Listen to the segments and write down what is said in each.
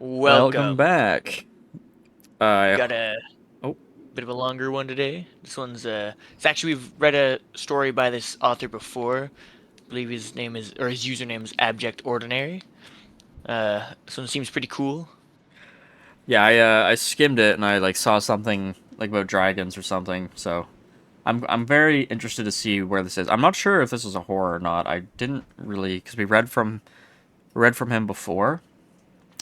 Welcome Welcome. back. Uh, Got a oh, bit of a longer one today. This one's it's actually we've read a story by this author before. I believe his name is or his username is Abject Ordinary. This one seems pretty cool. yeah, I skimmed it and I like saw something like about dragons or something. So I'm very interested to see where this is. I'm not sure if this is a horror or not. I didn't really because we read from him before,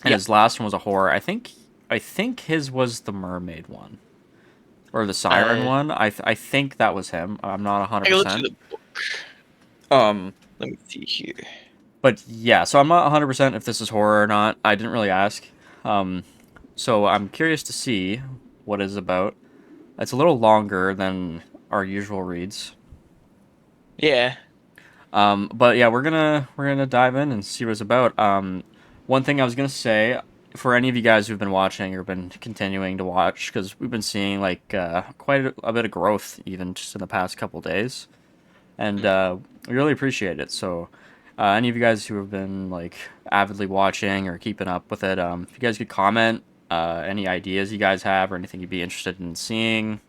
and Yep. his last one was a horror. I think his was the mermaid one or the siren Uh, one. I think that was him. I'm not 100. Take a look through percent the book. Um, Let me see here. but yeah, so I'm not 100% if this is horror or not. I didn't really ask. Um, so I'm curious to see what it's about. It's a little longer than our usual reads. Yeah. But yeah, we're gonna dive in and see what it's about. One thing I was gonna say for any of you guys who've been watching or been continuing to watch, because we've been seeing like quite a bit of growth even just in the past couple days, and Hmm. we really appreciate it. So, any of you guys who have been like avidly watching or keeping up with it, if you guys could comment any ideas you guys have or anything you'd be interested in seeing.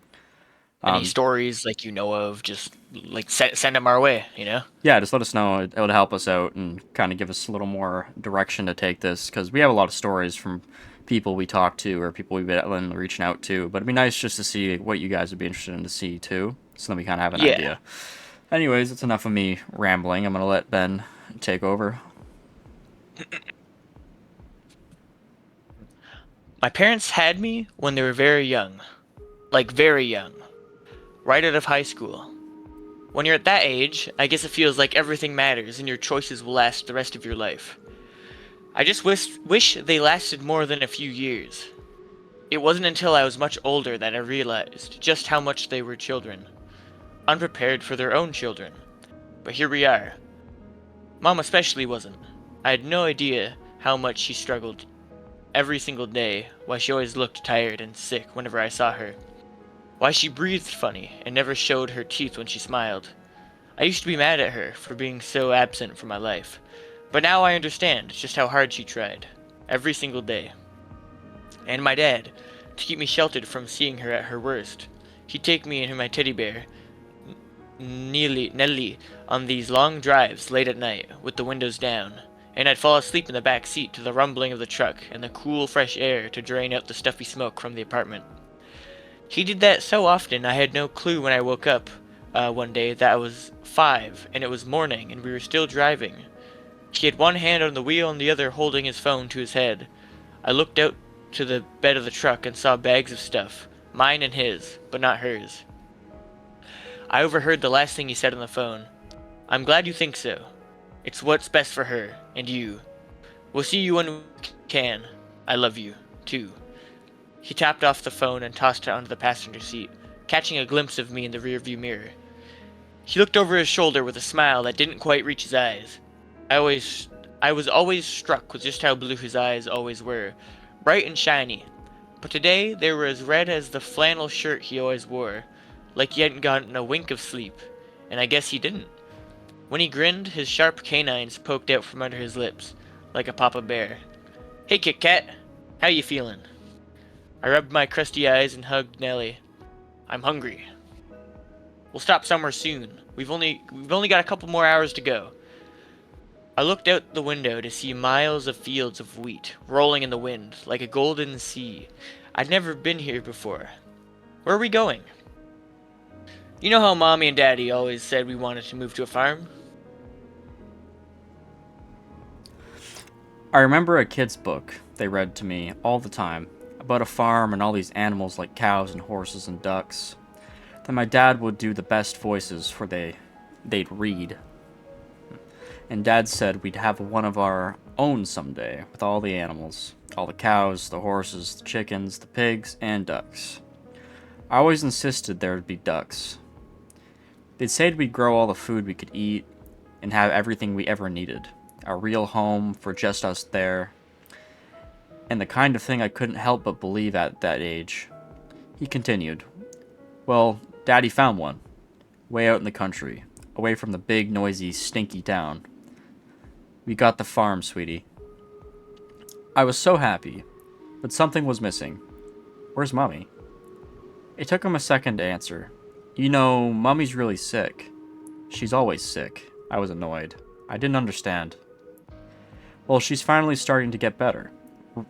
Any Um, stories like you know of, just like send them our way. yeah, just let us know. It would help us out and kind of give us a little more direction to take this because we have a lot of stories from people we talk to or people we've been reaching out to. But it'd be nice just to see what you guys would be interested in to see too, so then we kind of have an Yeah. idea. Anyways, it's enough of me rambling. I'm gonna let Ben take over. My parents had me when they were very young, like very young, right out of high school. When you're at that age, I guess it feels like everything matters and your choices will last the rest of your life. I just wish they lasted more than a few years. It wasn't until I was much older that I realized just how much they were children, unprepared for their own children. But here we are. Mom especially wasn't. I had no idea how much she struggled every single day, why she always looked tired and sick whenever I saw her, why she breathed funny and never showed her teeth when she smiled. I used to be mad at her for being so absent from my life, but now I understand just how hard she tried, every single day. And my dad, to keep me sheltered from seeing her at her worst. He'd take me and my teddy bear, Nellie, on these long drives late at night, with the windows down, and I'd fall asleep in the back seat to the rumbling of the truck and the cool, fresh air to drain out the stuffy smoke from the apartment. He did that so often I had no clue when I woke up one day that I was 5 and it was morning and we were still driving. He had one hand on the wheel and the other holding his phone to his head. I looked out to the bed of the truck and saw bags of stuff, mine and his, but not hers. I overheard the last thing he said on the phone. I'm glad you think so. It's what's best for her, and you. We'll see you when we can. I love you, too. He tapped off the phone and tossed it onto the passenger seat, catching a glimpse of me in the rearview mirror. He looked over his shoulder with a smile that didn't quite reach his eyes. I always I was always struck with just how blue his eyes always were, bright and shiny. But today they were as red as the flannel shirt he always wore, like he hadn't gotten a wink of sleep, and I guess he didn't. When he grinned, his sharp canines poked out from under his lips, like a papa bear. Hey, Kit Kat, how you feeling? I rubbed my crusty eyes and hugged Nellie. I'm hungry. We'll stop somewhere soon. We've only got a couple more hours to go. I looked out the window to see miles of fields of wheat rolling in the wind like a golden sea. I'd never been here before. Where are we going? You know how Mommy and Daddy always said we wanted to move to a farm? I remember a kid's book they read to me all the time about a farm and all these animals like cows and horses and ducks. Then my dad would do the best voices for they'd read. And Dad said we'd have one of our own someday with all the animals, all the cows, the horses, the chickens, the pigs, and ducks. I always insisted there would be ducks. They'd say we'd grow all the food we could eat and have everything we ever needed. A real home for just us there, and the kind of thing I couldn't help but believe at that age. He continued, well, Daddy found one, way out in the country, away from the big, noisy, stinky town. We got the farm, sweetie. I was so happy, but something was missing. Where's Mummy? It took him a second to answer. You know, Mummy's really sick. She's always sick. I was annoyed. I didn't understand. Well, she's finally starting to get better.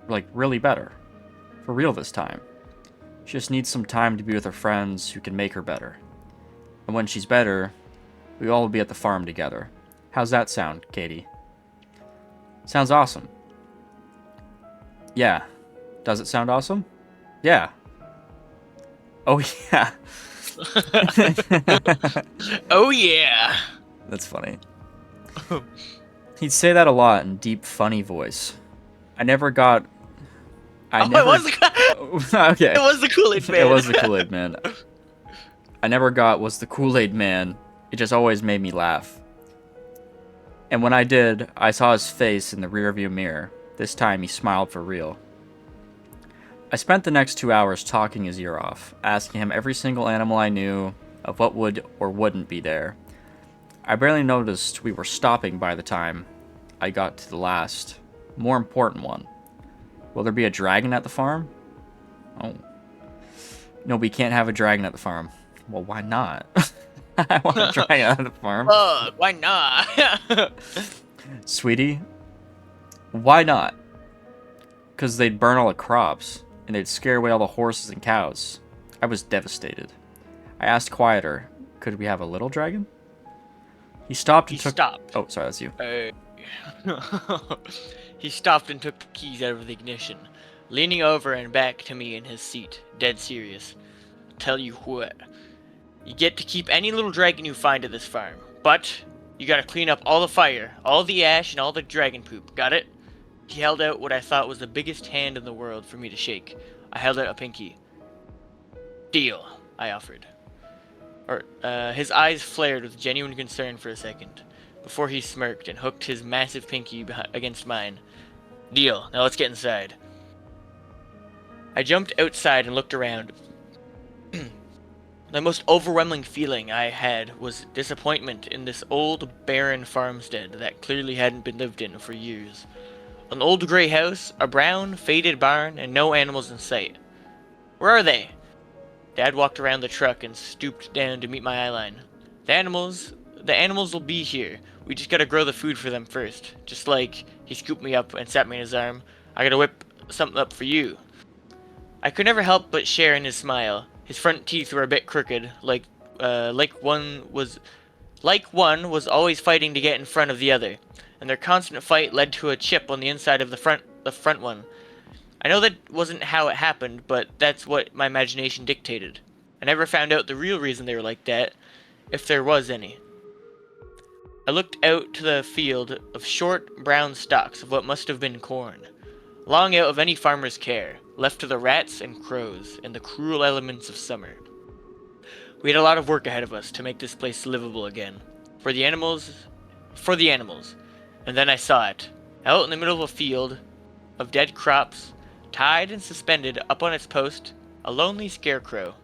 Like, really better. For real this time. She just needs some time to be with her friends who can make her better. And when she's better, we all will be at the farm together. How's that sound, Katie? Sounds awesome. Yeah. Does it sound awesome? Yeah. Oh, yeah. Oh yeah. That's funny. He'd say that a lot in deep, funny voice. I never got. I Oh, never. Okay. It was the Kool-Aid man. It was the Kool-Aid man. I never got was the Kool-Aid man. It just always made me laugh. And when I did, I saw his face in the rearview mirror. This time he smiled for real. I spent the next 2 hours talking his ear off, asking him every single animal I knew, of what would or wouldn't be there. I barely noticed we were stopping by the time I got to the last, more important one. Will there be a dragon at the farm? Oh. No, we can't have a dragon at the farm. Well, why not? I want a dragon at the farm. Why not? Sweetie, why not? Because they'd burn all the crops, and they'd scare away all the horses and cows. I was devastated. I asked quieter, could we have a little dragon? He stopped and took... stopped. Oh, sorry, that's you. He stopped and took the keys out of the ignition, leaning over and back to me in his seat, dead serious. Tell you what, you get to keep any little dragon you find at this farm, but you gotta clean up all the fire, all the ash, and all the dragon poop, got it? He held out what I thought was the biggest hand in the world for me to shake. I held out a pinky. Deal, I offered. His eyes flared with genuine concern for a second, before he smirked and hooked his massive pinky against mine. Deal, now let's get inside. I jumped outside and looked around. The most overwhelming feeling I had was disappointment in this old, barren farmstead that clearly hadn't been lived in for years. An old gray house, a brown, faded barn, and no animals in sight. Where are they? Dad walked around the truck and stooped down to meet my eyeline. The animals will be here. We just gotta grow the food for them first. Just like he scooped me up and sat me in his arm. I gotta whip something up for you. I could never help but share in his smile. His front teeth were a bit crooked, like one was always fighting to get in front of the other, and their constant fight led to a chip on the inside of the front one. I know that wasn't how it happened, but that's what my imagination dictated. I never found out the real reason they were like that, if there was any. I looked out to the field of short, brown stalks of what must have been corn, long out of any farmer's care, left to the rats and crows and the cruel elements of summer. We had a lot of work ahead of us to make this place livable again. For the animals. And then I saw it, out in the middle of a field of dead crops, tied and suspended up on its post, a lonely scarecrow.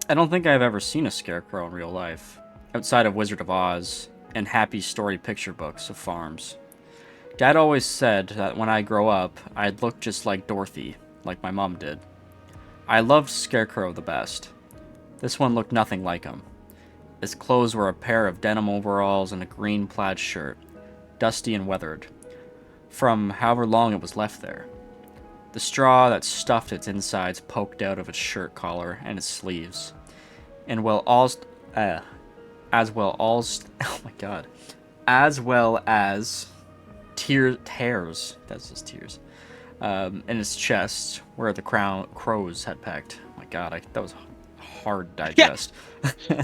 I don't think I've ever seen a scarecrow in real life, outside of Wizard of Oz and happy story picture books of farms. Dad always said that when I grow up, I'd look just like Dorothy, like my mom did. I loved Scarecrow the best. This one looked nothing like him. His clothes were a pair of denim overalls and a green plaid shirt, dusty and weathered, from however long it was left there. The straw that stuffed its insides poked out of its shirt collar and its sleeves, and as well as tears, that's just tears, in his chest where the crows had pecked. Oh my god, that was hard to digest. Yeah.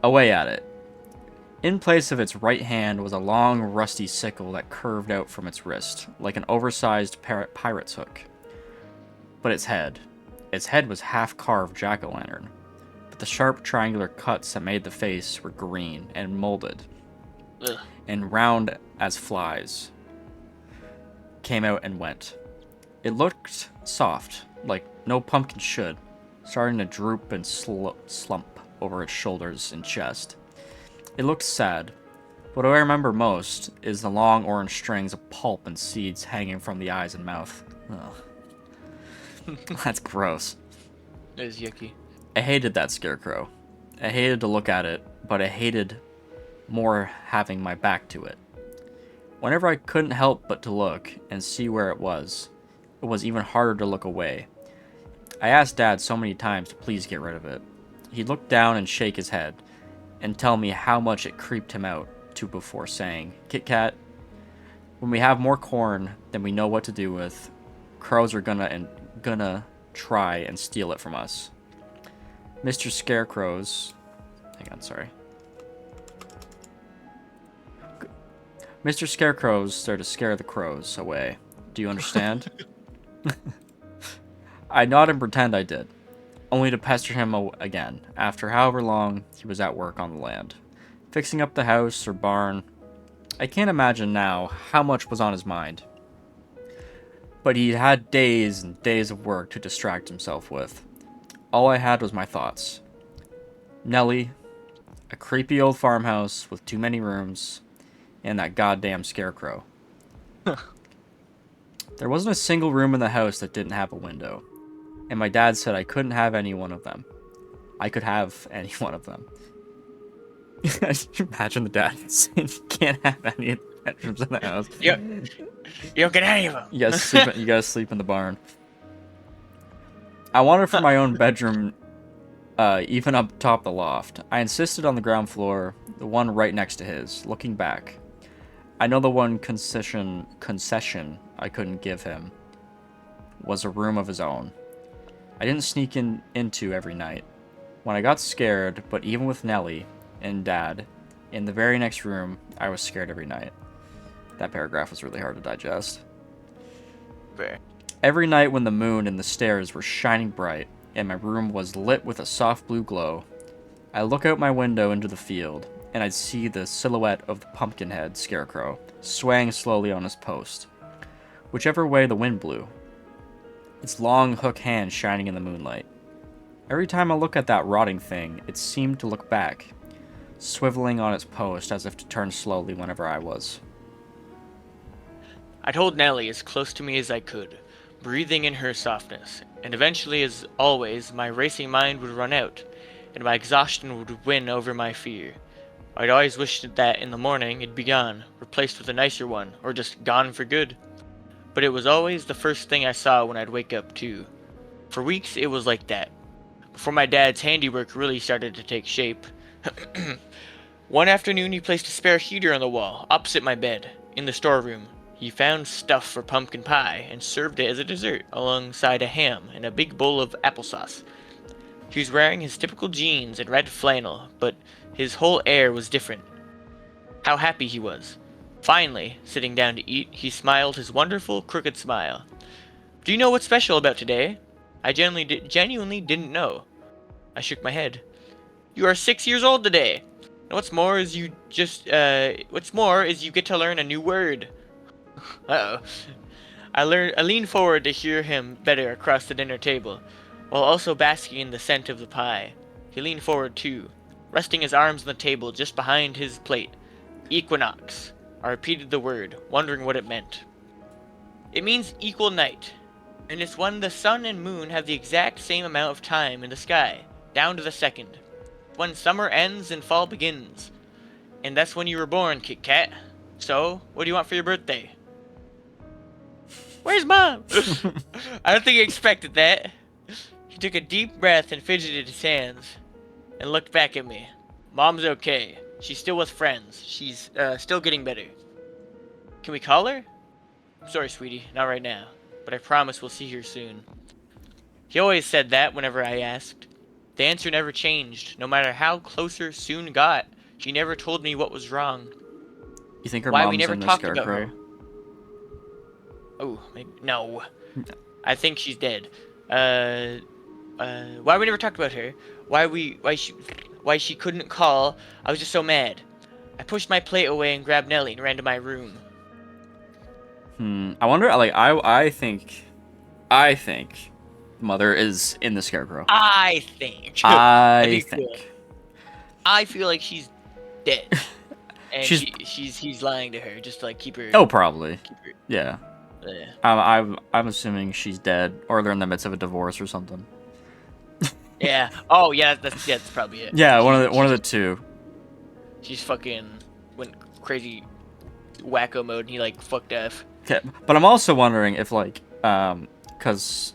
Away at it. In place of its right hand was a long, rusty sickle that curved out from its wrist, like an oversized pirate's hook. But its head was half-carved jack-o'-lantern, but the sharp triangular cuts that made the face were green and molded. Ugh. And round as flies. Came out and went. It looked soft, like no pumpkin should, starting to droop and slump over its shoulders and chest. It looked sad, What I remember most is the long orange strings of pulp and seeds hanging from the eyes and mouth. Ugh. That's gross. It is yucky. I hated that scarecrow. I hated to look at it, but I hated more having my back to it. Whenever I couldn't help but to look and see where it was even harder to look away. I asked Dad so many times to please get rid of it. He'd look down and shake his head and tell me how much it creeped him out to before saying, Kit Kat, when we have more corn than we know what to do with, crows are gonna try and steal it from us. Mr. Scarecrow's... Hang on, sorry. Mr. Scarecrow's there to scare the crows away. Do you understand? I nod and pretend I did, only to pester him again, after however long he was at work on the land. Fixing up the house or barn. I can't imagine now how much was on his mind. But he had days and days of work to distract himself with. All I had was my thoughts. Nellie, a creepy old farmhouse with too many rooms, and that goddamn scarecrow. There wasn't a single room in the house that didn't have a window, and my dad said I couldn't have any one of them. I could have any one of them. Imagine the dad saying you can't have any of the bedrooms in the house. You don't get any of them. You gotta sleep in the barn. I wanted for my own bedroom, even up top the loft. I insisted on the ground floor, the one right next to his, looking back. I know the one concession I couldn't give him was a room of his own. I didn't sneak into every night. When I got scared, but even with Nellie and Dad in the very next room, I was scared every night. That paragraph was really hard to digest. Fair. Every night when the moon and the stars were shining bright and my room was lit with a soft blue glow, I look out my window into the field and I'd see the silhouette of the pumpkinhead scarecrow swaying slowly on his post, whichever way the wind blew, its long hook hand shining in the moonlight. Every time I look at that rotting thing, it seemed to look back, swiveling on its post as if to turn slowly whenever I was. I told Nellie as close to me as I could, breathing in her softness, and eventually, as always, my racing mind would run out, and my exhaustion would win over my fear. I'd always wished that in the morning it'd be gone, replaced with a nicer one, or just gone for good. But it was always the first thing I saw when I'd wake up, too. For weeks, it was like that, before my dad's handiwork really started to take shape. One afternoon, he placed a spare heater on the wall, opposite my bed, in the storeroom. He found stuff for pumpkin pie, and served it as a dessert, alongside a ham and a big bowl of applesauce. He was wearing his typical jeans and red flannel, but his whole air was different. How happy he was. Finally, sitting down to eat, he smiled his wonderful, crooked smile. Do you know what's special about today? I genuinely didn't know. I shook my head. You are 6 years old today. And what's more is you get to learn a new word. Uh-oh. I leaned forward to hear him better across the dinner table, while also basking in the scent of the pie. He leaned forward too, resting his arms on the table just behind his plate. Equinox. I repeated the word, wondering what it meant. It means equal night, and it's when the sun and moon have the exact same amount of time in the sky, down to the second. When summer ends and fall begins. And that's when you were born, Kit Kat. So, what do you want for your birthday? Where's Mom? I don't think he expected that. He took a deep breath and fidgeted his hands, and looked back at me. Mom's okay. She's still with friends. She's still getting better. Can we call her? I'm sorry, sweetie, not right now, but I promise we'll see her soon. He always said that whenever I asked. The answer never changed, no matter how closer Soon got. She never told me what was wrong. You think her Why mom's we never in the talked about scarecrow? her. Oh, maybe, no. I think she's dead. Why we never talked about her? Why she couldn't call? I was just so mad. I pushed my plate away and grabbed Nellie and ran to my room. I wonder. Like, I think Mother is in the scarecrow. I think. I think. I feel like she's dead. And She's he's lying to her just to like oh probably keep her. yeah. Yeah. I'm assuming she's dead or they're in the midst of a divorce or something. Yeah. Oh yeah, that's probably it. Yeah, She one she of the just two. she's fucking went crazy wacko mode and he like fucked off. Okay, but I'm also wondering if like because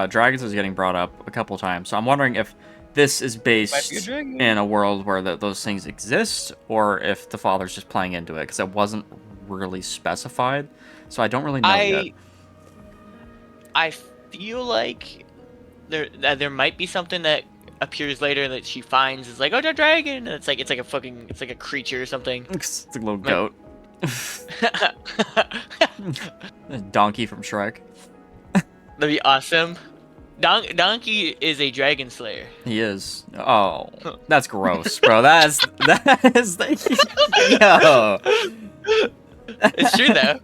dragons is getting brought up a couple times, so I'm wondering if this is Might be a based in dragon. a world where those things exist, or if the father's just playing into it because it wasn't really specified. So I don't really know yet. I I feel like there might be something that appears later that she finds is like, oh, the dragon, and it's like a creature or something. It's a little Might- goat, a donkey from Shrek. That'd be awesome. Donkey is a dragon slayer. He is. Oh, that's gross, bro. That is yo. It's true though.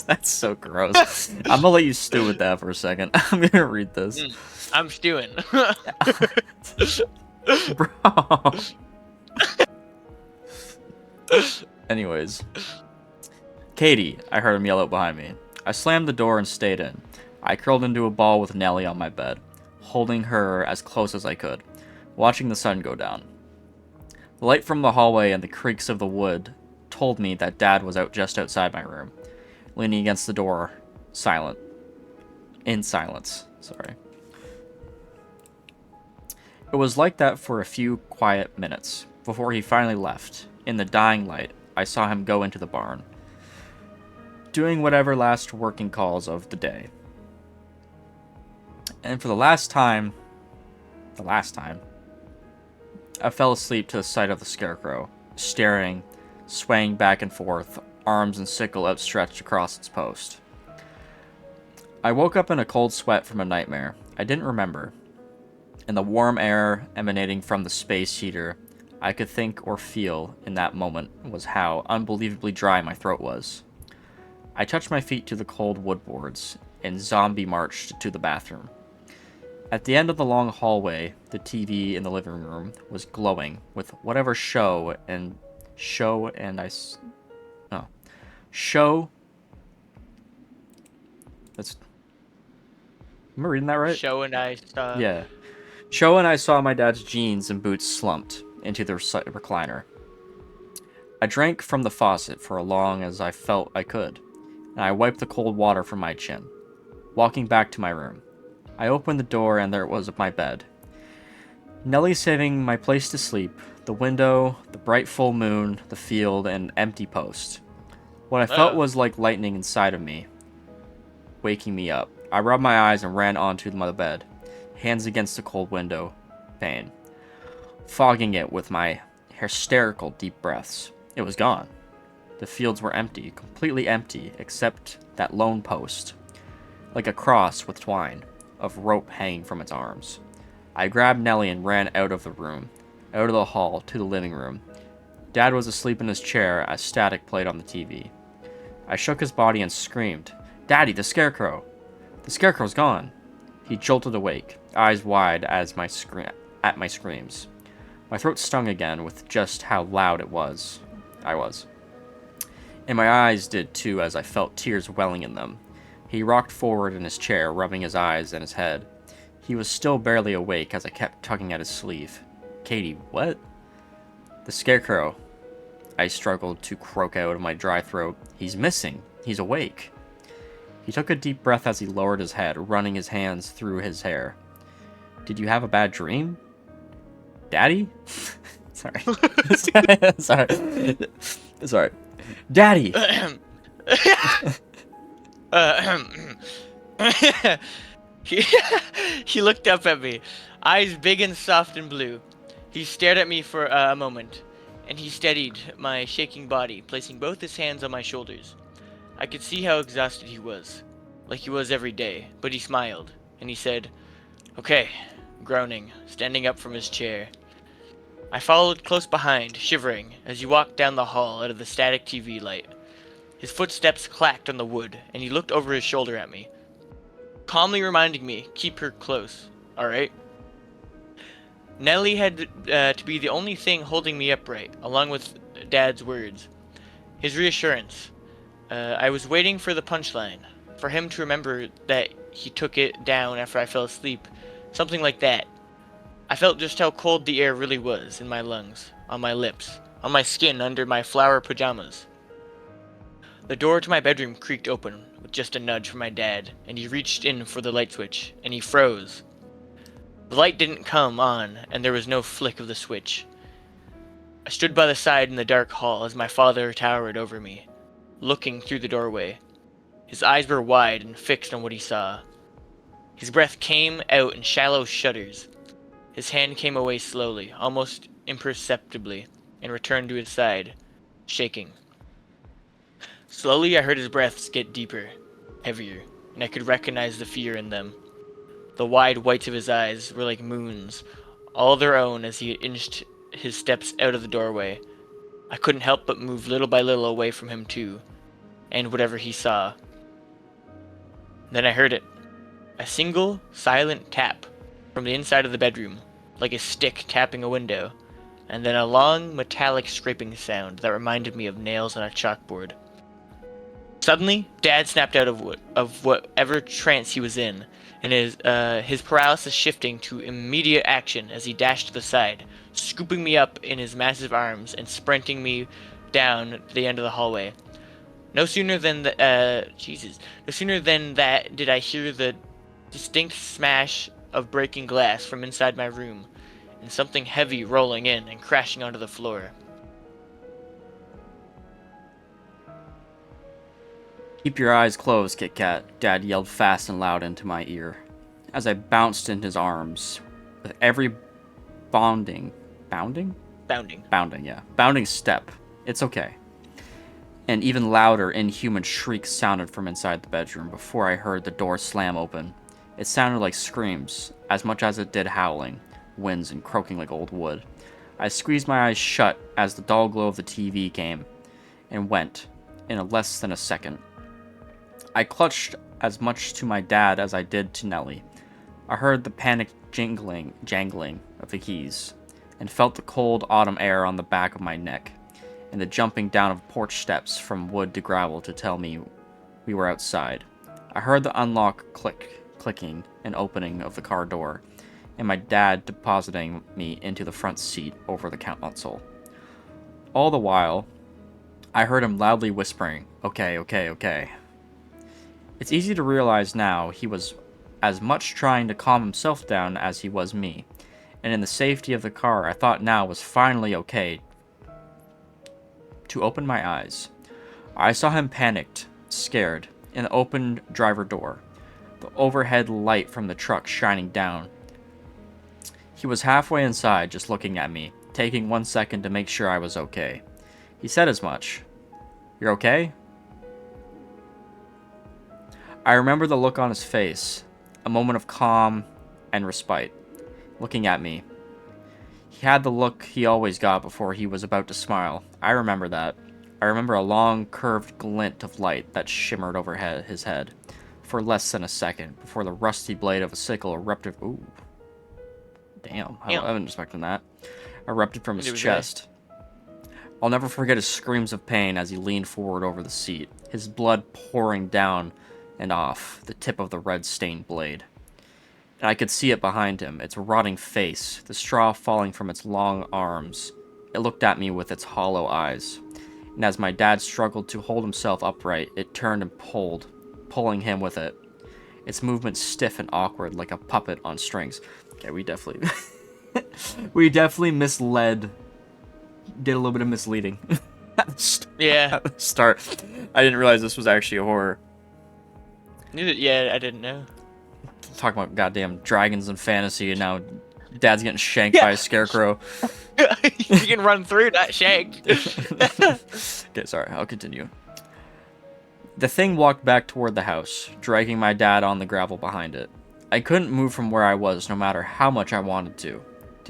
That's so gross. I'm gonna let you stew with that for a second. I'm gonna read this. I'm stewing. Bro. Anyways. Katie, I heard him yell out behind me. I slammed the door and stayed in. I curled into a ball with Nellie on my bed, holding her as close as I could, watching the sun go down. The light from the hallway and the creaks of the wood told me that Dad was out just outside my room, leaning against the door, silent. In silence, sorry. It was like that for a few quiet minutes, before he finally left. In the dying light, I saw him go into the barn, doing whatever last working calls of the day. And for the last time, I fell asleep to the sight of the scarecrow, staring, swaying back and forth, arms and sickle outstretched across its post. I woke up in a cold sweat from a nightmare I didn't remember. In the warm air emanating from the space heater, I could think or feel in that moment was how unbelievably dry my throat was. I touched my feet to the cold wood boards and zombie marched to the bathroom. At the end of the long hallway, the TV in the living room was glowing with whatever show. That's. Am I reading that right? Show and I saw. Yeah. Show and I saw my dad's jeans and boots slumped into the recliner. I drank from the faucet for as long as I felt I could, and I wiped the cold water from my chin. Walking back to my room, I opened the door and there it was my bed. Nellie saving my place to sleep, the window, the bright full moon, the field, and an empty post. What I felt was like lightning inside of me, waking me up. I rubbed my eyes and ran onto my bed, hands against the cold window pane, fogging it with my hysterical deep breaths. It was gone. The fields were empty, completely empty, except that lone post, like a cross with twine of rope hanging from its arms. I grabbed Nellie and ran out of the room, out of the hall, to the living room. Dad was asleep in his chair as static played on the TV. I shook his body and screamed, "Daddy, the scarecrow! The scarecrow's gone!" He jolted awake, eyes wide at my screams. My throat stung again with just how loud I was. And my eyes did too as I felt tears welling in them. He rocked forward in his chair, rubbing his eyes and his head. He was still barely awake as I kept tugging at his sleeve. "Katie, what?" "The scarecrow." I struggled to croak out of my dry throat. "He's missing. He's awake." He took a deep breath as he lowered his head, running his hands through his hair. "Did you have a bad dream? Daddy?" Sorry. Sorry. "Daddy!" he, he looked up at me, eyes big and soft and blue. He stared at me for a moment, and he steadied my shaking body, placing both his hands on my shoulders. I could see how exhausted he was, like he was every day, but he smiled, and he said, "Okay," groaning, standing up from his chair. I followed close behind, shivering, as he walked down the hall out of the static TV light. His footsteps clacked on the wood, and he looked over his shoulder at me, calmly reminding me, keep her close, alright? Nellie had to be the only thing holding me upright, along with Dad's words. His reassurance. I was waiting for the punchline, for him to remember that he took it down after I fell asleep, something like that. I felt just how cold the air really was in my lungs, on my lips, on my skin under my flower pajamas. The door to my bedroom creaked open with just a nudge from my dad, and he reached in for the light switch, and he froze. The light didn't come on, and there was no flick of the switch. I stood by the side in the dark hall as my father towered over me, looking through the doorway. His eyes were wide and fixed on what he saw. His breath came out in shallow shudders. His hand came away slowly, almost imperceptibly, and returned to his side, shaking. Slowly I heard his breaths get deeper, heavier, and I could recognize the fear in them. The wide whites of his eyes were like moons, all their own as he inched his steps out of the doorway. I couldn't help but move little by little away from him too, and whatever he saw. Then I heard it. A single, silent tap from the inside of the bedroom, like a stick tapping a window, and then a long, metallic scraping sound that reminded me of nails on a chalkboard. Suddenly, Dad snapped out of whatever trance he was in, and his paralysis shifting to immediate action as he dashed to the side, scooping me up in his massive arms and sprinting me down the end of the hallway. No sooner than that did I hear the distinct smash of breaking glass from inside my room, and something heavy rolling in and crashing onto the floor. Keep your eyes closed, Kit Kat, Dad yelled fast and loud into my ear, as I bounced in his arms, with every bounding step. It's okay. An even louder, inhuman shriek sounded from inside the bedroom before I heard the door slam open. It sounded like screams, as much as it did howling, winds and croaking like old wood. I squeezed my eyes shut as the dull glow of the TV came and went in less than a second. I clutched as much to my dad as I did to Nellie. I heard the panicked jangling of the keys, and felt the cold autumn air on the back of my neck, and the jumping down of porch steps from wood to gravel to tell me we were outside. I heard the unlock clicking and opening of the car door, and my dad depositing me into the front seat over the console. All the while, I heard him loudly whispering, "Okay, okay, okay." It's easy to realize now he was as much trying to calm himself down as he was me, and in the safety of the car I thought now was finally okay to open my eyes. I saw him panicked, scared, in the open driver door, the overhead light from the truck shining down. He was halfway inside, just looking at me, taking 1 second to make sure I was okay. He said as much. "You're okay?" I remember the look on his face, a moment of calm and respite, looking at me. He had the look he always got before he was about to smile. I remember that. I remember a long, curved glint of light that shimmered over his head for less than a second before the rusty blade of a sickle erupted. Ooh. Damn, I wasn't expecting that. Erupted from his chest. I'll never forget his screams of pain as he leaned forward over the seat, his blood pouring down and off the tip of the red-stained blade. And I could see it behind him, its rotting face, the straw falling from its long arms. It looked at me with its hollow eyes. And as my dad struggled to hold himself upright, it turned and pulling him with it. Its movements stiff and awkward, like a puppet on strings. Okay, we definitely... we definitely misled... Did a little bit of misleading. At the start. I didn't realize this was actually a horror. Yeah, I didn't know. Talking about goddamn dragons and fantasy, and now Dad's getting shanked by a scarecrow. You can run through, not shanked. Okay, sorry, I'll continue. The thing walked back toward the house, dragging my dad on the gravel behind it. I couldn't move from where I was, no matter how much I wanted to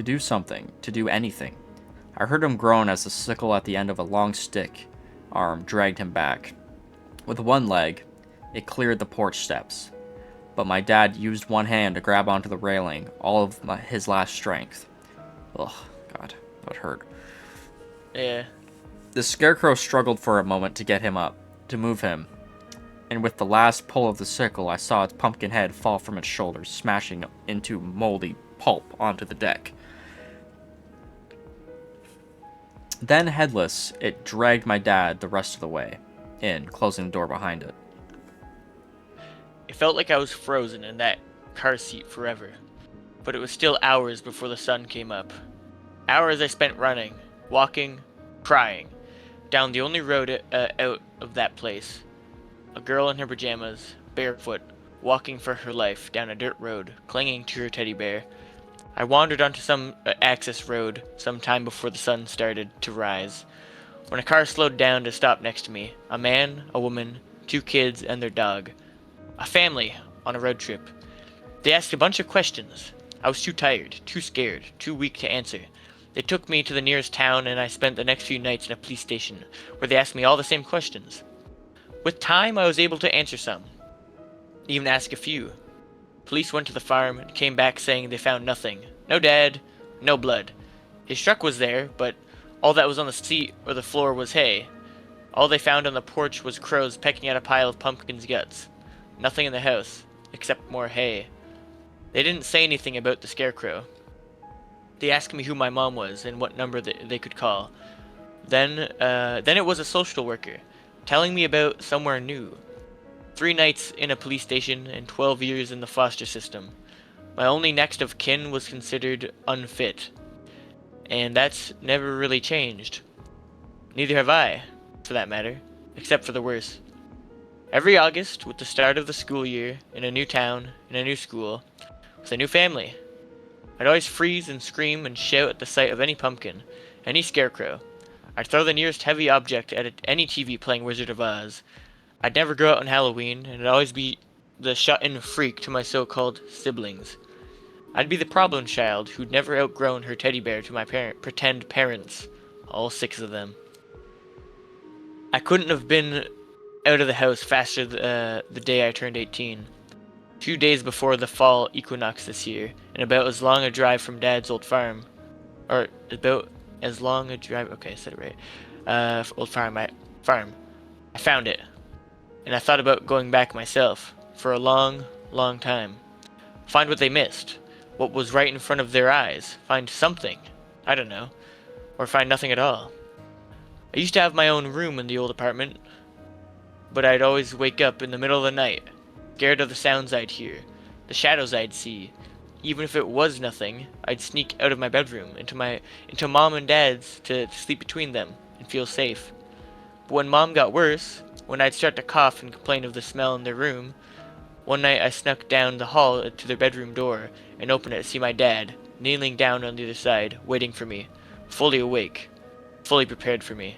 do something, to do anything. I heard him groan as the sickle at the end of a long stick arm dragged him back. With one leg, it cleared the porch steps, but my dad used one hand to grab onto the railing, all of his last strength. Ugh, God, that would hurt. Yeah. The scarecrow struggled for a moment to get him up, to move him, and with the last pull of the sickle, I saw its pumpkin head fall from its shoulders, smashing into moldy pulp onto the deck. Then, headless, it dragged my dad the rest of the way in, closing the door behind it. It felt like I was frozen in that car seat forever, but it was still hours before the sun came up. Hours I spent running, walking, crying, down the only road out of that place. A girl in her pajamas, barefoot, walking for her life down a dirt road, clinging to her teddy bear. I wandered onto some access road some time before the sun started to rise, when a car slowed down to stop next to me. A man, a woman, 2 kids, and their dog. A family on a road trip. They asked a bunch of questions. I was too tired, too scared, too weak to answer. They took me to the nearest town, and I spent the next few nights in a police station, where they asked me all the same questions. With time, I was able to answer some, even ask a few. Police went to the farm and came back saying they found nothing. No dad, no blood. His truck was there, but all that was on the seat or the floor was hay. All they found on the porch was crows pecking at a pile of pumpkin's guts. Nothing in the house, except more hay. They didn't say anything about the scarecrow. They asked me who my mom was and what number they could call. Then it was a social worker, telling me about somewhere new. 3 nights in a police station and 12 years in the foster system. My only next of kin was considered unfit. And that's never really changed. Neither have I, for that matter, except for the worse. Every August, with the start of the school year, in a new town, in a new school, with a new family, I'd always freeze and scream and shout at the sight of any pumpkin, any scarecrow. I'd throw the nearest heavy object at any TV playing Wizard of Oz. I'd never go out on Halloween, and I'd always be the shut-in freak to my so-called siblings. I'd be the problem child who'd never outgrown her teddy bear to my pretend parents, all 6 of them. I couldn't have been out of the house faster the day I turned 18. 2 days before the fall equinox this year, and about as long a drive from Dad's old farm. Or, about as long a drive... Okay, I said it right. Old farm. Farm. I found it. And I thought about going back myself, for a long, long time. Find what they missed. What was right in front of their eyes. Find something. I don't know. Or find nothing at all. I used to have my own room in the old apartment, but I'd always wake up in the middle of the night, scared of the sounds I'd hear, the shadows I'd see. Even if it was nothing, I'd sneak out of my bedroom into Mom and Dad's to sleep between them and feel safe. But when Mom got worse, when I'd start to cough and complain of the smell in their room, one night I snuck down the hall to their bedroom door and opened it to see my dad, kneeling down on the other side, waiting for me, fully awake, fully prepared for me.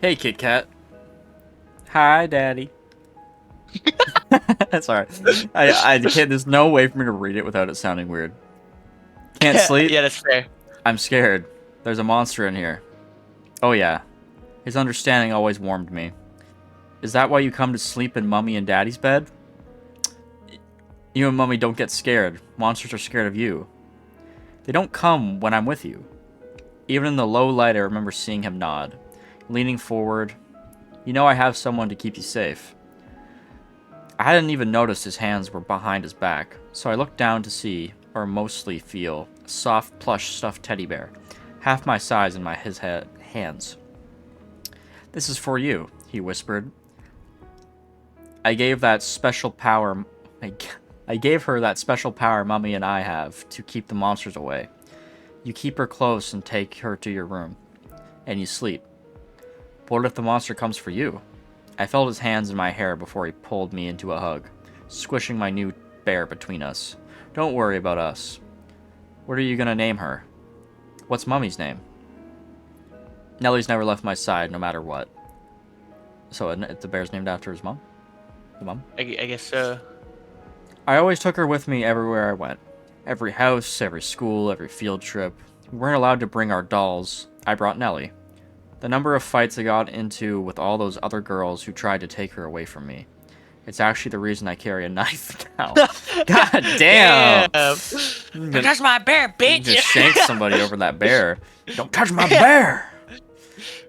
Hey, Kit Kat. Hi, Daddy. That's alright. I can't. There's no way for me to read it without it sounding weird. Can't sleep? Yeah, that's fair. I'm scared. There's a monster in here. Oh yeah. His understanding always warmed me. Is that why you come to sleep in Mummy and Daddy's bed? You and Mummy don't get scared. Monsters are scared of you. They don't come when I'm with you. Even in the low light, I remember seeing him nod, leaning forward. You know I have someone to keep you safe. I hadn't even noticed his hands were behind his back, so I looked down to see, or mostly feel, a soft, plush, stuffed teddy bear, half my size in his hands. This is for you, he whispered. I gave her that special power Mummy and I have to keep the monsters away. You keep her close and take her to your room, and you sleep. But what if the monster comes for you? I felt his hands in my hair before he pulled me into a hug, squishing my new bear between us. Don't worry about us. What are you gonna name her? What's Mummy's name? Nellie's never left my side, no matter what. So the bear's named after his mom? The mom? I guess so. I always took her with me everywhere I went. Every house, every school, every field trip. We weren't allowed to bring our dolls. I brought Nellie. The number of fights I got into with all those other girls who tried to take her away from me. It's actually the reason I carry a knife now. God damn! Damn. Don't touch my bear, bitch. Just shank somebody over that bear. Don't touch my bear!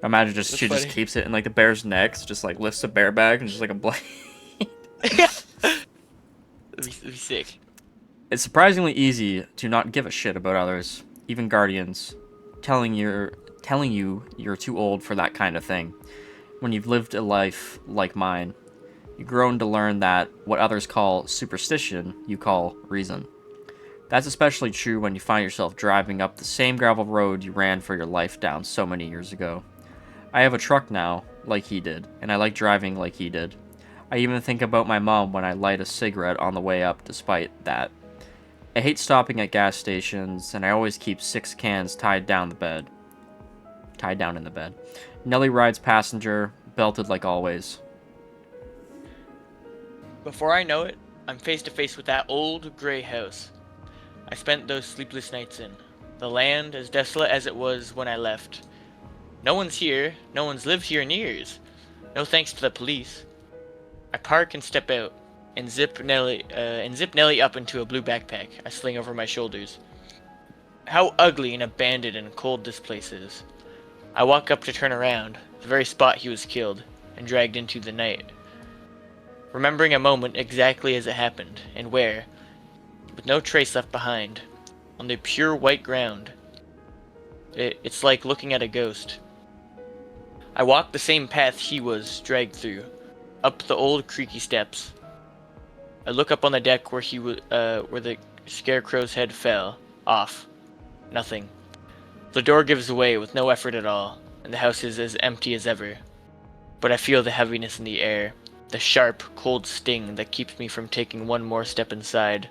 Imagine That's she just funny. keeps it in like the bear's neck, just like lifts the bear back and just like a blade. That'd be sick. It's surprisingly easy to not give a shit about others, even guardians, telling you you're too old for that kind of thing. When you've lived a life like mine, you've grown to learn that what others call superstition, you call reason. That's especially true when you find yourself driving up the same gravel road you ran for your life down so many years ago. I have a truck now, like he did, and I like driving like he did. I even think about my mom when I light a cigarette on the way up despite that. I hate stopping at gas stations, and I always keep 6 cans tied down in the bed. Nellie rides passenger, belted like always. Before I know it, I'm face to face with that old gray house I spent those sleepless nights in. The land as desolate as it was when I left. No one's here. No one's lived here in years. No thanks to the police. I park and step out, and zip Nellie up into a blue backpack I sling over my shoulders. How ugly and abandoned and cold this place is. I walk up to turn around, the very spot he was killed, and dragged into the night. Remembering a moment exactly as it happened, and where, with no trace left behind, on the pure white ground. It's like looking at a ghost. I walk the same path he was dragged through, up the old creaky steps. I look up on the deck where where the scarecrow's head fell off. Nothing. The door gives way with no effort at all, and the house is as empty as ever. But I feel the heaviness in the air, the sharp, cold sting that keeps me from taking one more step inside.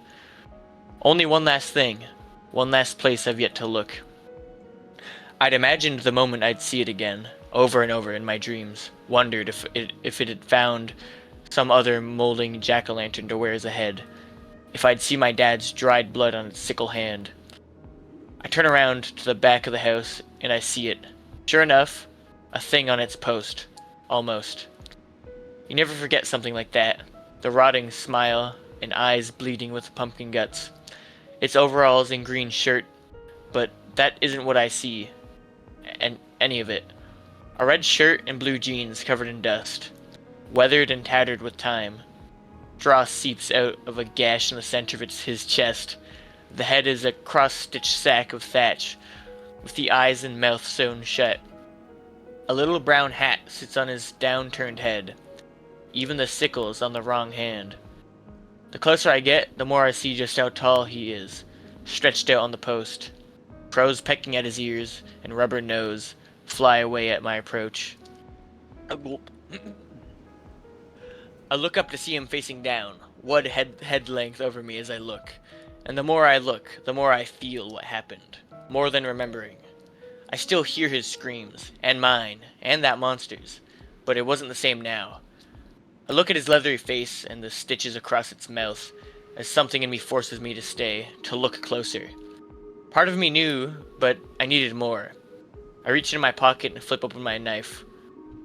Only one last thing, one last place I've yet to look. I'd imagined the moment I'd see it again, over and over in my dreams, wondered if it had found some other molding jack-o'-lantern to wear as a head, if I'd see my dad's dried blood on its sickle hand. I turn around to the back of the house, and I see it. Sure enough, a thing on its post. Almost. You never forget something like that. The rotting smile, and eyes bleeding with pumpkin guts. Its overalls and green shirt, but that isn't what I see. And any of it. A red shirt and blue jeans covered in dust. Weathered and tattered with time. Straw seeps out of a gash in the center of his chest. The head is a cross-stitched sack of thatch, with the eyes and mouth sewn shut. A little brown hat sits on his down-turned head. Even the sickle is on the wrong hand. The closer I get, the more I see just how tall he is, stretched out on the post. Crows pecking at his ears and rubber nose fly away at my approach. A gulp. I look up to see him facing down, wood head length over me as I look. And the more I look, the more I feel what happened. More than remembering. I still hear his screams, and mine, and that monster's, but it wasn't the same now. I look at his leathery face and the stitches across its mouth, as something in me forces me to stay, to look closer. Part of me knew, but I needed more. I reach into my pocket and flip open my knife.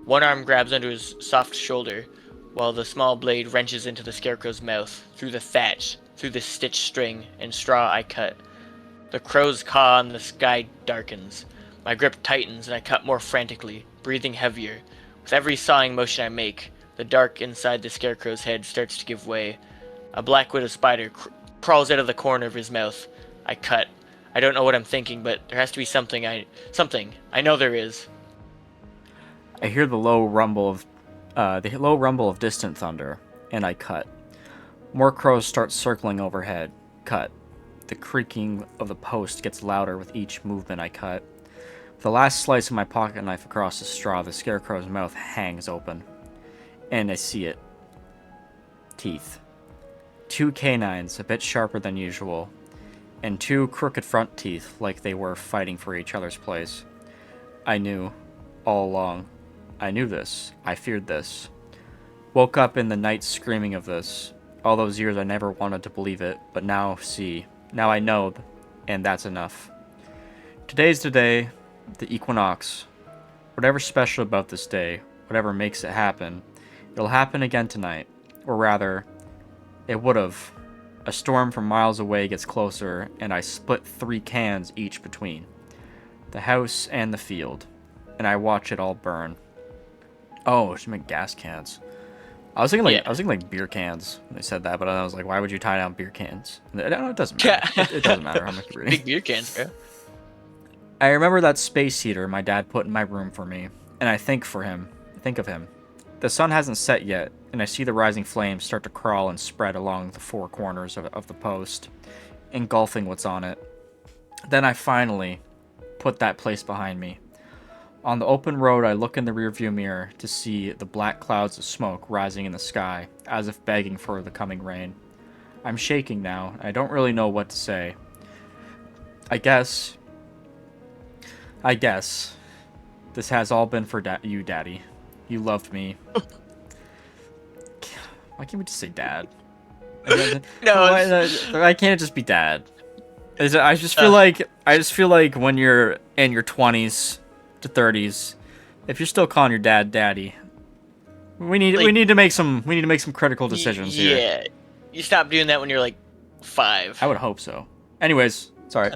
One arm grabs under his soft shoulder, while the small blade wrenches into the scarecrow's mouth, through the thatch, through the stitched string and straw I cut. The crow's caw in the sky darkens. My grip tightens and I cut more frantically, breathing heavier. With every sawing motion I make, the dark inside the scarecrow's head starts to give way. A black widow spider crawls out of the corner of his mouth. I cut. I don't know what I'm thinking, but there has to be something. I know there is. I hear the low rumble of distant thunder, and I cut. More crows start circling overhead. Cut. The creaking of the post gets louder with each movement I cut. With the last slice of my pocket knife across the straw, the scarecrow's mouth hangs open. And I see it. Teeth. 2 canines, a bit sharper than usual, and 2 crooked front teeth like they were fighting for each other's place. I knew. All along. I knew this. I feared this. Woke up in the night screaming of this. All those years I never wanted to believe it, but now see. Now I know, and that's enough. Today's the day, the Equinox. Whatever's special about this day, whatever makes it happen, it'll happen again tonight. Or rather, it would have. A storm from miles away gets closer, and I split 3 cans each between the house and the field, and I watch it all burn. Oh, she meant gas cans. Yeah. I was thinking like beer cans when they said that, but I was like, why would you tie down beer cans? No, it doesn't matter. It doesn't matter how much you read. Big beer cans, bro. I remember that space heater my dad put in my room for me, and I think of him. The sun hasn't set yet, and I see the rising flames start to crawl and spread along the 4 corners of the post, engulfing what's on it. Then I finally put that place behind me. On the open road, I look in the rearview mirror to see the black clouds of smoke rising in the sky, as if begging for the coming rain. I'm shaking now, and I don't really know what to say. I guess this has all been for you, Daddy. You loved me. Why can't we just say Dad? Why can't it just be Dad? I just feel like when you're in your 20s to 30s, if you're still calling your dad Daddy, we need to make some critical decisions here. Yeah, you stop doing that when you're like 5. I would hope so. Anyways, sorry.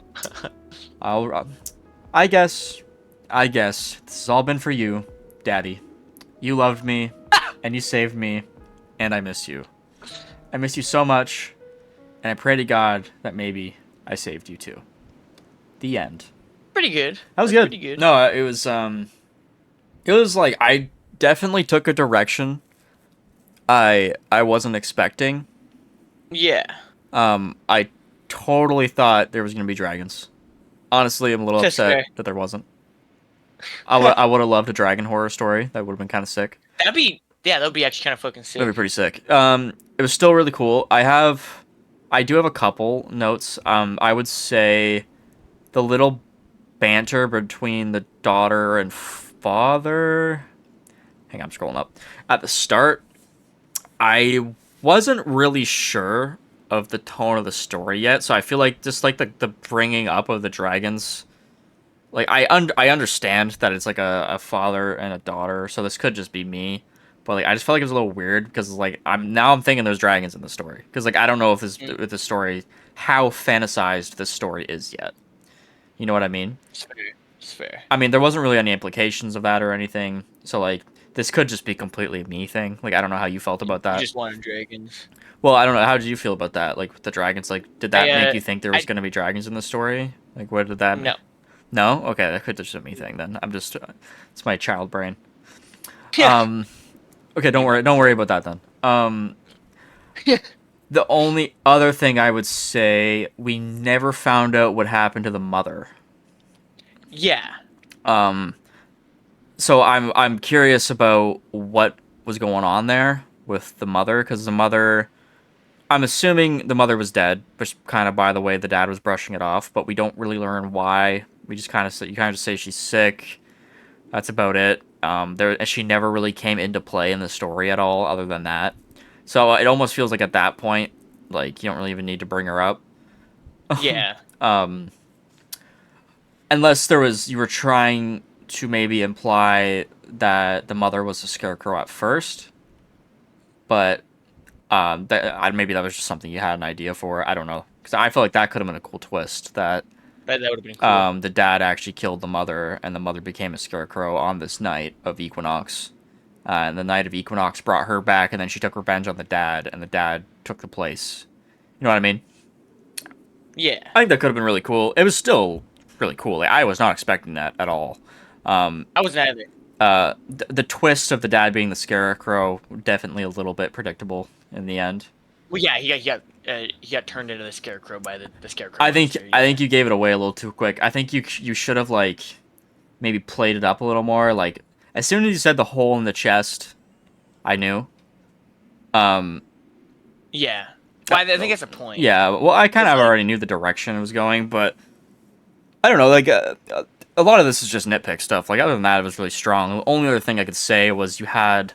I guess this has all been for you, Daddy. You loved me, and you saved me, and I miss you. I miss you so much, and I pray to God that maybe I saved you too. The end. Pretty good. That was good. Pretty good. No, it was like I definitely took a direction I wasn't expecting. Yeah. I totally thought there was gonna be dragons. Honestly, I'm a little upset that there wasn't. I would have loved a dragon horror story. That would have been kind of sick. That'd be actually kind of fucking sick. That'd be pretty sick. It was still really cool. I do have a couple notes. I would say the little banter between the daughter and father. Hang on, I'm scrolling up. At the start, I wasn't really sure of the tone of the story yet, so I feel like just like the bringing up of the dragons. Like I understand that it's like a father and a daughter, so this could just be me, but like I just felt like it was a little weird because like I'm thinking there's dragons in the story because like I don't know if the story how fantasized this story is yet. You know what I mean? It's fair. I mean there wasn't really any implications of that or anything, so like this could just be completely a me thing. Like I don't know how you felt about that. You just wanted dragons. Well, I don't know. How did you feel about that? Like with the dragons, like did that make you think there was I- going to be dragons in the story? Like what did that? No. No? Okay, that could just be a me thing then. I'm just it's my child brain. Yeah. Okay, don't worry about that then. The only other thing I would say, we never found out what happened to the mother. Yeah. So I'm curious about what was going on there with the mother, because the mother, I'm assuming the mother was dead, just kind of by the way the dad was brushing it off, but we don't really learn why. We just kind of say, you kind of just say she's sick. That's about it. She never really came into play in the story at all, other than that. So it almost feels like at that point, like you don't really even need to bring her up. Yeah. Unless you were trying to maybe imply that the mother was a scarecrow at first, but maybe that was just something you had an idea for. I don't know, because I feel like that could have been a cool twist that That would have been cool. the dad actually killed the mother, and the mother became a scarecrow on this night of Equinox. And the night of Equinox brought her back, and then she took revenge on the dad, and the dad took the place. You know what I mean? Yeah. I think that could have been really cool. It was still really cool. Like, I was not expecting that at all. I wasn't either. The twist of the dad being the scarecrow, definitely a little bit predictable in the end. Well, yeah, he got turned into the scarecrow by the scarecrow. I think monster, I think you gave it away a little too quick. I think you should have like maybe played it up a little more. Like as soon as you said the hole in the chest, I knew. Yeah. Well, I think that's a point. Yeah. Well, I kind of already knew the direction it was going, but I don't know. Like a lot of this is just nitpick stuff. Like other than that, it was really strong. The only other thing I could say was you had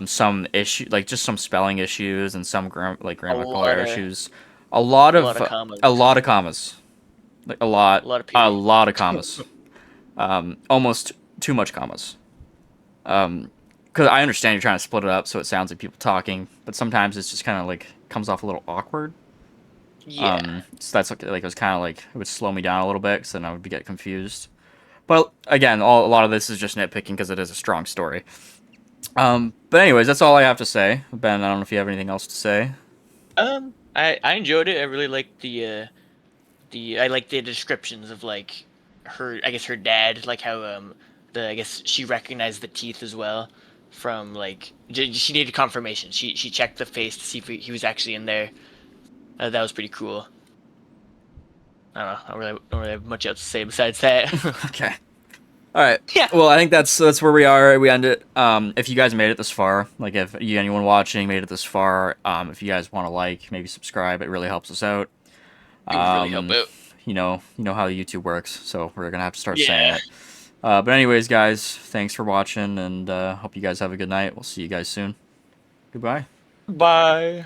some issue, like just some spelling issues and some grammatical issues. A lot of commas. Like a lot of commas. Almost too much commas. because I understand you're trying to split it up so it sounds like people talking, but sometimes it's just kind of like comes off a little awkward. Yeah. So that's like it was kind of like it would slow me down a little bit, because then I would get confused. But again, a lot of this is just nitpicking because it is a strong story. But anyways, that's all I have to say. Ben, I don't know if you have anything else to say. I enjoyed it. I really liked the I like the descriptions of like her, I guess her dad, like how the I guess she recognized the teeth as well from like she needed confirmation. She checked the face to see if he was actually in there. That was pretty cool. I don't know. Don't really have much else to say besides that. Okay. All right. Yeah. Well, I think that's where we are. We end it. If you guys made it this far, like if anyone watching made it this far, if you guys want to like, maybe subscribe, it really helps us out. It would really help out. You know how YouTube works, so we're gonna have to start saying Yeah. it. But anyways, guys, thanks for watching, and hope you guys have a good night. We'll see you guys soon. Goodbye. Bye.